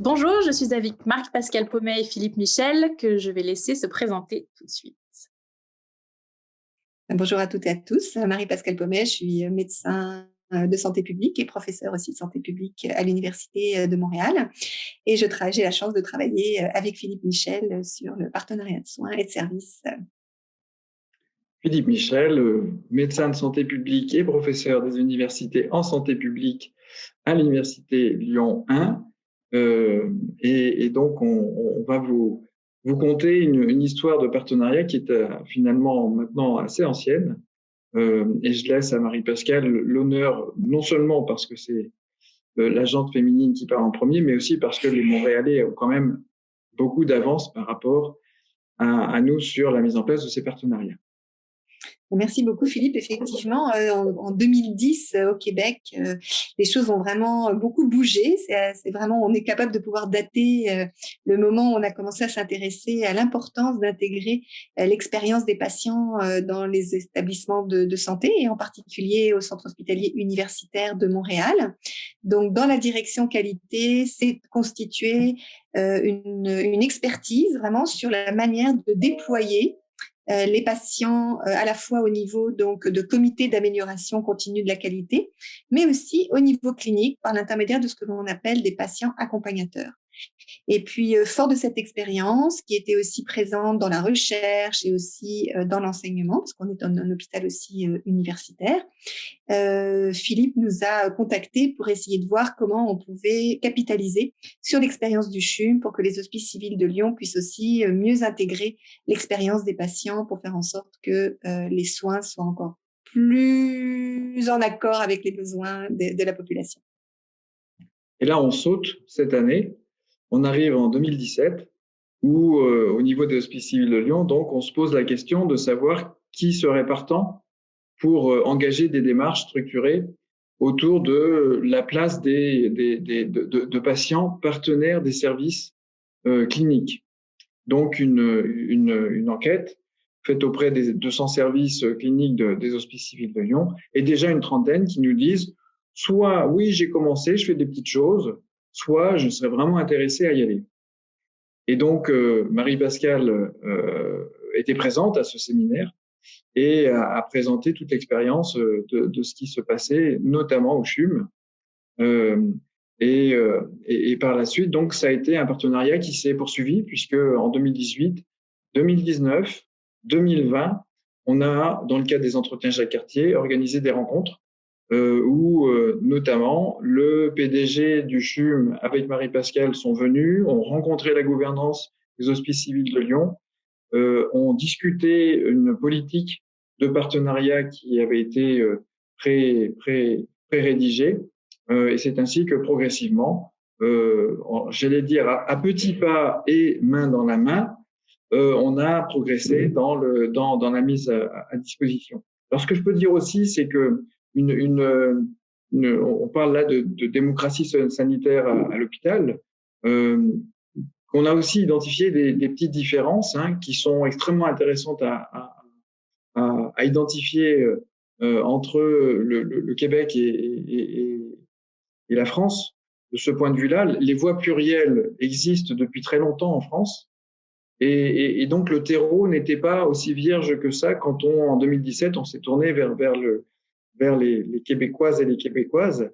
Bonjour, je suis avec Marc-Pascal Pommet et Philippe Michel, que je vais laisser se présenter tout de suite. Bonjour à toutes et à tous. Marie-Pascale Pommet, je suis médecin de santé publique et professeure aussi de santé publique à l'Université de Montréal. Et j'ai la chance de travailler avec Philippe Michel sur le partenariat de soins et de services. Philippe Michel, médecin de santé publique et professeur des universités en santé publique à l'Université Lyon 1. Et donc, on va vous conter une histoire de partenariat qui est finalement maintenant assez ancienne. Et je laisse à Marie-Pascale l'honneur, non seulement parce que c'est la jante féminine qui parle en premier, mais aussi parce que les Montréalais ont quand même beaucoup d'avance par rapport à nous sur la mise en place de ces partenariats. Merci beaucoup Philippe. Effectivement, en 2010 au Québec, les choses ont vraiment beaucoup bougé. C'est vraiment, on est capable de pouvoir dater le moment où on a commencé à s'intéresser à l'importance d'intégrer l'expérience des patients dans les établissements de santé et en particulier au centre hospitalier universitaire de Montréal. Donc, dans la direction qualité, c'est constitué une expertise vraiment sur la manière de déployer les patients à la fois au niveau donc de comité d'amélioration continue de la qualité, mais aussi au niveau clinique par l'intermédiaire de ce que l'on appelle des patients accompagnateurs. Et puis, fort de cette expérience qui était aussi présente dans la recherche et aussi dans l'enseignement, parce qu'on est dans un hôpital aussi universitaire, Philippe nous a contactés pour essayer de voir comment on pouvait capitaliser sur l'expérience du CHUM pour que les hospices civils de Lyon puissent aussi mieux intégrer l'expérience des patients pour faire en sorte que les soins soient encore plus en accord avec les besoins de la population. Et là, on saute cette année, on arrive en 2017, où au niveau des hospices civils de Lyon, donc, on se pose la question de savoir qui serait partant pour engager des démarches structurées autour de la place de patients partenaires des services cliniques. Donc, une enquête faite auprès des 200 services cliniques des hospices civils de Lyon et déjà une trentaine qui nous disent soit oui, j'ai commencé, je fais des petites choses, soit je serais vraiment intéressé à y aller. Et donc, Marie-Pascale était présente à ce séminaire et a présenté toute l'expérience de ce qui se passait, notamment au CHUM. Et par la suite, donc, ça a été un partenariat qui s'est poursuivi puisque en 2018, 2019, 2020, on a, dans le cadre des entretiens Jacques-Cartier, organisé des rencontres où notamment le PDG du CHUM avec Marie-Pascale sont venus, ont rencontré la gouvernance des hospices civils de Lyon, ont discuté une politique de partenariat qui avait été pré-rédigée, et c'est ainsi que progressivement, j'allais dire à petits pas et main dans la main, on a progressé dans la mise à disposition. Alors, ce que je peux dire aussi, c'est que on parle là de démocratie sanitaire à l'hôpital. On a aussi identifié des petites différences qui sont extrêmement intéressantes à identifier entre le Québec et la France. De ce point de vue-là, les voies plurielles existent depuis très longtemps en France. Et donc, le terreau n'était pas aussi vierge que ça quand en 2017, on s'est tourné vers les Québécoises et les Québécoises.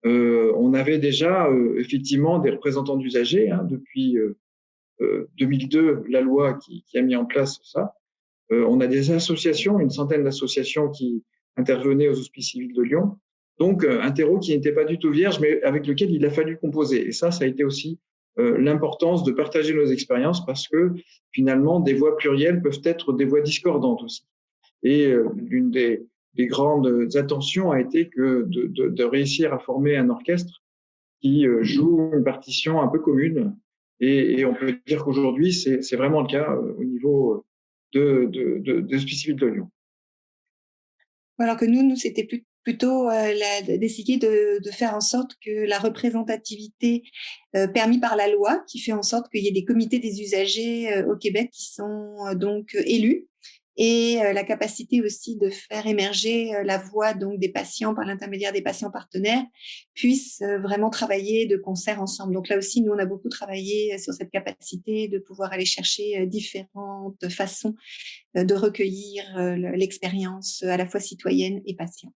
On avait déjà effectivement des représentants d'usagers depuis 2002, la loi qui a mis en place ça. On a des associations, une centaine d'associations qui intervenaient aux hospices civils de Lyon. Donc, un terreau qui n'était pas du tout vierge, mais avec lequel il a fallu composer. Et ça a été aussi l'importance de partager nos expériences parce que finalement, des voix plurielles peuvent être des voix discordantes aussi. Et l'une des grandes attentions a été que de réussir à former un orchestre qui joue une partition un peu commune. Et on peut dire qu'aujourd'hui, c'est vraiment le cas au niveau des hospices civils de Lyon. Alors que nous c'était plutôt d'essayer de faire en sorte que la représentativité permise par la loi, qui fait en sorte qu'il y ait des comités des usagers au Québec qui sont donc élus et la capacité aussi de faire émerger la voix donc des patients par l'intermédiaire des patients partenaires puissent vraiment travailler de concert ensemble. Donc là aussi, nous, on a beaucoup travaillé sur cette capacité de pouvoir aller chercher différentes façons de recueillir l'expérience à la fois citoyenne et patient.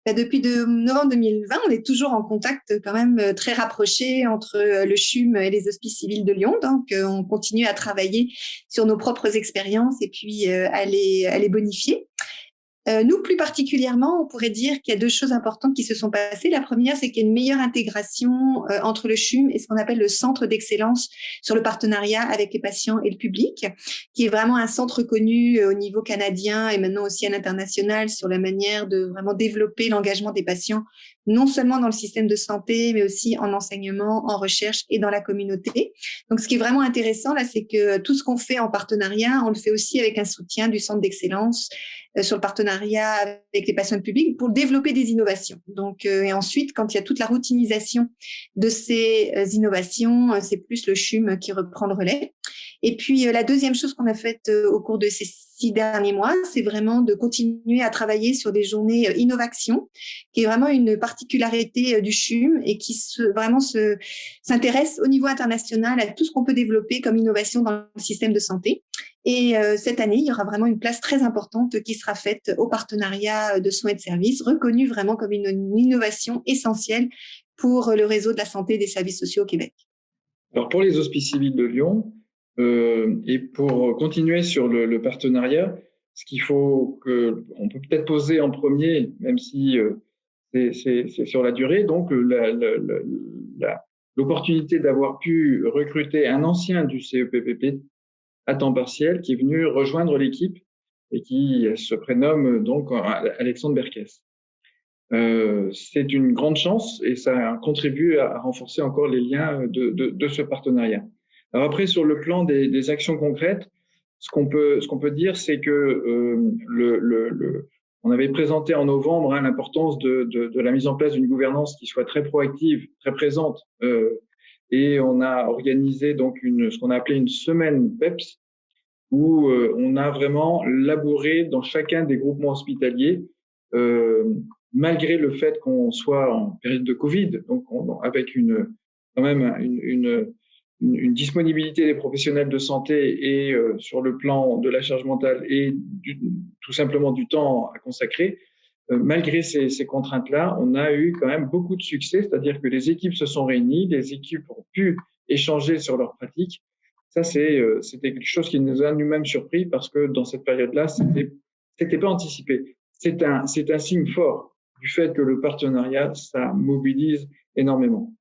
Depuis novembre 2020, on est toujours en contact quand même très rapproché entre le CHUM et les Hospices civils de Lyon. Donc, on continue à travailler sur nos propres expériences et puis à les bonifier. Nous, plus particulièrement, on pourrait dire qu'il y a deux choses importantes qui se sont passées. La première, c'est qu'il y a une meilleure intégration entre le CHUM et ce qu'on appelle le centre d'excellence sur le partenariat avec les patients et le public, qui est vraiment un centre connu au niveau canadien et maintenant aussi à l'international sur la manière de vraiment développer l'engagement des patients, non seulement dans le système de santé, mais aussi en enseignement, en recherche et dans la communauté. Donc, ce qui est vraiment intéressant, là, c'est que tout ce qu'on fait en partenariat, on le fait aussi avec un soutien du centre d'excellence sur le partenariat avec les patients publics pour développer des innovations. Donc, et ensuite, quand il y a toute la routinisation de ces innovations, c'est plus le CHUM qui reprend le relais. Et puis, la deuxième chose qu'on a faite au cours de ces 6 derniers mois, c'est vraiment de continuer à travailler sur des journées Innovation, qui est vraiment une particularité du CHUM et qui s'intéresse au niveau international à tout ce qu'on peut développer comme innovation dans le système de santé. Et cette année, il y aura vraiment une place très importante qui sera faite au partenariat de soins et de services, reconnu vraiment comme une innovation essentielle pour le réseau de la santé et des services sociaux au Québec. Alors pour les Hospices civils de Lyon, et pour continuer sur le partenariat, ce qu'il faut on peut peut-être poser en premier, même si c'est sur la durée, donc l'opportunité d'avoir pu recruter un ancien du CEPPP à temps partiel qui est venu rejoindre l'équipe et qui se prénomme donc Alexandre Berkès. C'est une grande chance et ça contribue à renforcer encore les liens de ce partenariat. Alors après, sur le plan des actions concrètes, ce qu'on peut dire, c'est que on avait présenté en novembre l'importance de la mise en place d'une gouvernance qui soit très proactive, très présente, et on a organisé donc ce qu'on a appelé une semaine PEPS, où on a vraiment labouré dans chacun des groupements hospitaliers, malgré le fait qu'on soit en période de Covid, donc avec quand même une disponibilité des professionnels de santé et sur le plan de la charge mentale et tout simplement du temps à consacrer, malgré ces contraintes-là, on a eu quand même beaucoup de succès, c'est-à-dire que les équipes se sont réunies, les équipes ont pu échanger sur leurs pratiques. Ça, c'était quelque chose qui nous a nous-mêmes surpris parce que dans cette période-là, c'était pas anticipé. C'est un signe fort du fait que le partenariat, ça mobilise énormément.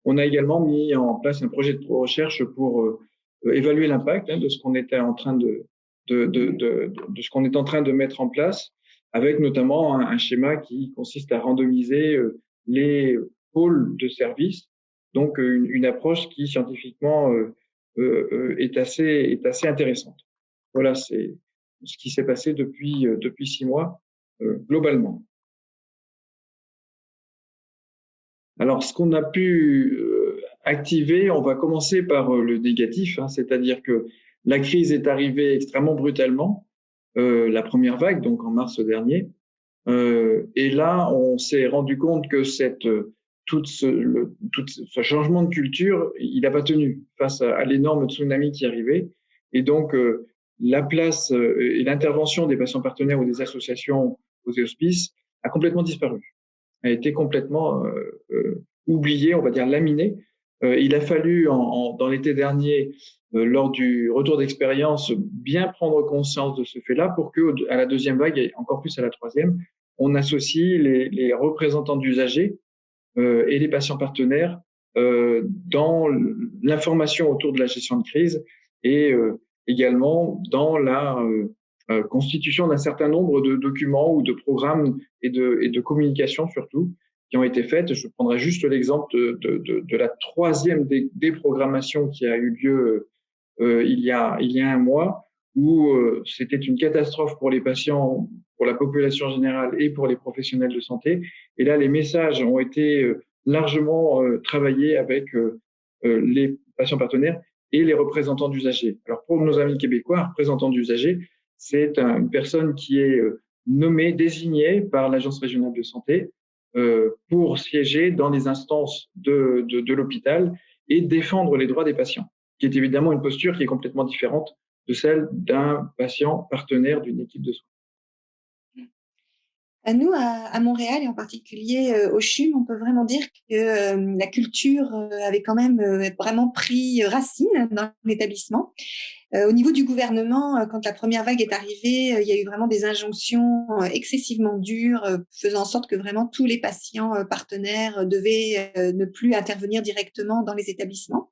On a également mis en place un projet de recherche pour évaluer l'impact de ce qu'on était en train de ce qu'on est en train de mettre en place, avec notamment un schéma qui consiste à randomiser les pôles de services, donc une approche qui scientifiquement est assez intéressante. Voilà, c'est ce qui s'est passé depuis 6 mois globalement. Alors, ce qu'on a pu activer, on va commencer par le négatif, c'est-à-dire que la crise est arrivée extrêmement brutalement, la première vague, donc en mars dernier, et là, on s'est rendu compte que tout ce changement de culture, il n'a pas tenu face à l'énorme tsunami qui arrivait. Et donc, la place et l'intervention des patients partenaires ou des associations aux hospices a complètement disparu, a été complètement oubliée, on va dire laminée. Il a fallu, dans l'été dernier, lors du retour d'expérience, bien prendre conscience de ce fait-là pour que, à la deuxième vague et encore plus à la troisième, on associe les représentants d'usagers et les patients partenaires dans l'information autour de la gestion de crise et également dans la constitution d'un certain nombre de documents ou de programmes et de communication surtout qui ont été faites. Je prendrai juste l'exemple de la troisième déprogrammation qui a eu lieu il y a un mois, où c'était une catastrophe pour les patients, pour la population générale et pour les professionnels de santé. Et là, les messages ont été largement travaillés avec les patients partenaires et les représentants d'usagers. Alors pour nos amis québécois, représentant d'usagers, c'est une personne qui est nommée, désignée par l'Agence régionale de santé pour siéger dans les instances de l'hôpital et défendre les droits des patients, qui est évidemment une posture qui est complètement différente de celle d'un patient partenaire d'une équipe de soins. Nous, à Montréal et en particulier au CHUM, on peut vraiment dire que la culture avait quand même vraiment pris racine dans l'établissement. Au niveau du gouvernement, quand la première vague est arrivée, il y a eu vraiment des injonctions excessivement dures, faisant en sorte que vraiment tous les patients partenaires devaient ne plus intervenir directement dans les établissements.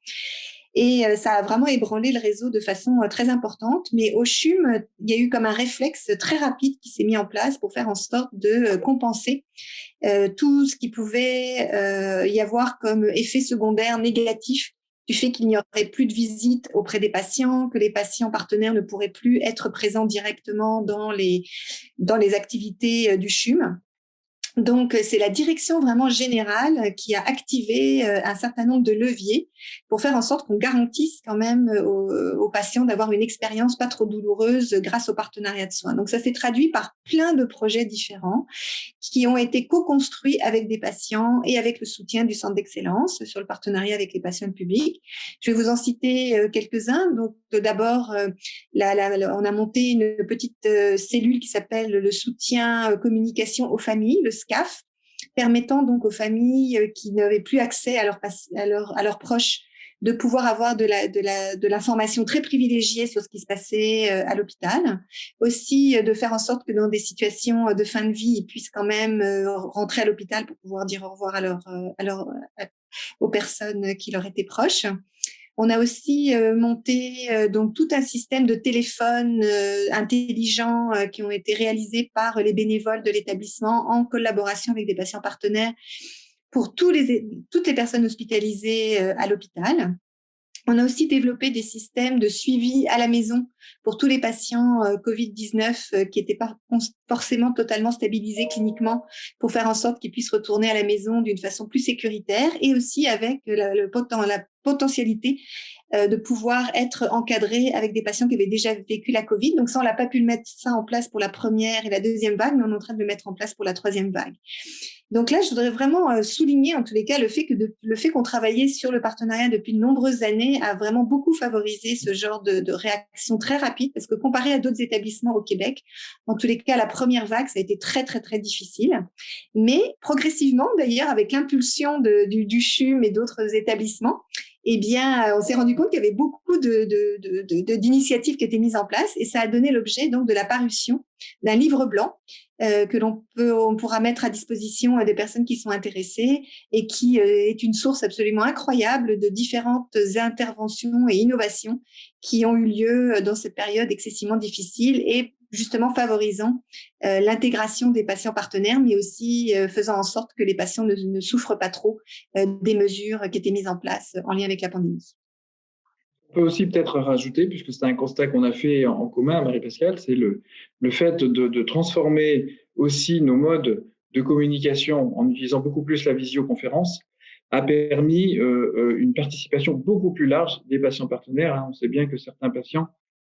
Et ça a vraiment ébranlé le réseau de façon très importante. Mais au CHUM, il y a eu comme un réflexe très rapide qui s'est mis en place pour faire en sorte de compenser tout ce qui pouvait y avoir comme effet secondaire négatif du fait qu'il n'y aurait plus de visites auprès des patients, que les patients partenaires ne pourraient plus être présents directement dans les activités du CHUM. Donc, c'est la direction vraiment générale qui a activé un certain nombre de leviers pour faire en sorte qu'on garantisse quand même aux patients d'avoir une expérience pas trop douloureuse grâce au partenariat de soins. Donc, ça s'est traduit par plein de projets différents qui ont été co-construits avec des patients et avec le soutien du Centre d'excellence sur le partenariat avec les patients publics. Je vais vous en citer quelques-uns. Donc, d'abord, on a monté une petite cellule qui s'appelle le soutien communication aux familles, le SCAF, permettant donc aux familles qui n'avaient plus accès à leurs proches de pouvoir avoir de l'information très privilégiée sur ce qui se passait à l'hôpital. Aussi, de faire en sorte que dans des situations de fin de vie, ils puissent quand même rentrer à l'hôpital pour pouvoir dire au revoir aux personnes qui leur étaient proches. On a aussi monté donc tout un système de téléphones intelligents qui ont été réalisés par les bénévoles de l'établissement en collaboration avec des patients partenaires pour toutes les personnes hospitalisées à l'hôpital. On a aussi développé des systèmes de suivi à la maison pour tous les patients Covid-19 qui n'étaient pas forcément totalement stabilisés cliniquement pour faire en sorte qu'ils puissent retourner à la maison d'une façon plus sécuritaire et aussi avec la potentialité de pouvoir être encadrés avec des patients qui avaient déjà vécu la Covid. Donc ça, on n'a pas pu mettre ça en place pour la première et la deuxième vague, mais on est en train de le mettre en place pour la troisième vague. Donc là, je voudrais vraiment souligner en tous les cas le fait qu'on travaillait sur le partenariat depuis de nombreuses années a vraiment beaucoup favorisé ce genre de réaction très rapide parce que comparé à d'autres établissements au Québec, en tous les cas, la première vague, ça a été très, très, très difficile. Mais progressivement, d'ailleurs, avec l'impulsion du CHUM et d'autres établissements, eh bien, on s'est rendu compte qu'il y avait beaucoup d'initiatives qui étaient mises en place et ça a donné l'objet donc de la parution d'un livre blanc que on pourra mettre à disposition des personnes qui sont intéressées et qui est une source absolument incroyable de différentes interventions et innovations qui ont eu lieu dans cette période excessivement difficile et justement favorisant l'intégration des patients partenaires, mais aussi faisant en sorte que les patients ne souffrent pas trop des mesures qui étaient mises en place en lien avec la pandémie. On peut aussi peut-être rajouter, puisque c'est un constat qu'on a fait en commun, Marie-Pascale, c'est le fait de transformer aussi nos modes de communication en utilisant beaucoup plus la visioconférence a permis une participation beaucoup plus large des patients partenaires. On sait bien que certains patients,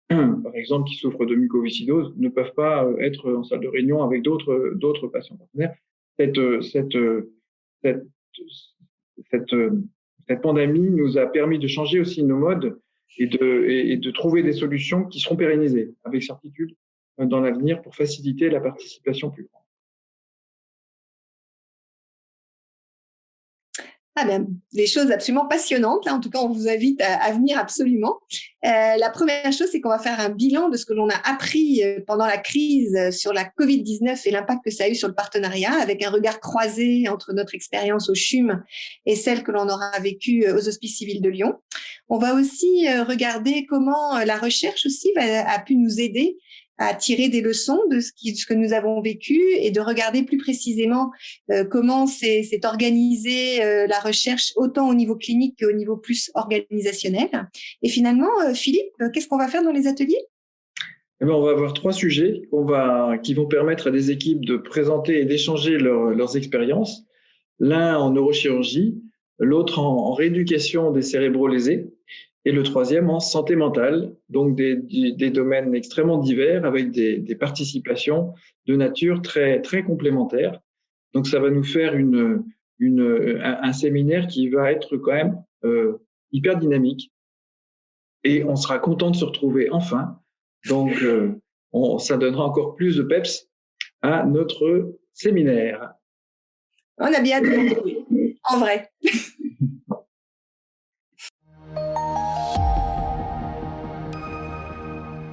par exemple, qui souffrent de mucoviscidose, ne peuvent pas être en salle de réunion avec d'autres patients partenaires. Cette pandémie nous a permis de changer aussi nos modes et de trouver des solutions qui seront pérennisées avec certitude dans l'avenir pour faciliter la participation plus grande. Ah ben, des choses absolument passionnantes. Là, en tout cas, on vous invite à venir absolument. La première chose, c'est qu'on va faire un bilan de ce que l'on a appris pendant la crise sur la Covid-19 et l'impact que ça a eu sur le partenariat, avec un regard croisé entre notre expérience au CHUM et celle que l'on aura vécue aux Hospices civils de Lyon. On va aussi regarder comment la recherche aussi a pu nous aider à tirer des leçons de ce que nous avons vécu et de regarder plus précisément comment s'est organisée la recherche autant au niveau clinique qu'au niveau plus organisationnel. Et finalement, Philippe, qu'est-ce qu'on va faire dans les ateliers ? Eh bien, on va avoir 3 sujets qui vont permettre à des équipes de présenter et d'échanger leurs expériences. L'un en neurochirurgie, l'autre en rééducation des cérébraux lésés. Et le troisième en santé mentale, donc des domaines extrêmement divers avec des participations de nature très, très complémentaires. Donc, ça va nous faire un séminaire qui va être quand même hyper dynamique. Et on sera content de se retrouver enfin. Donc, ça donnera encore plus de peps à notre séminaire. On a bien hâte de vous retrouver, en vrai.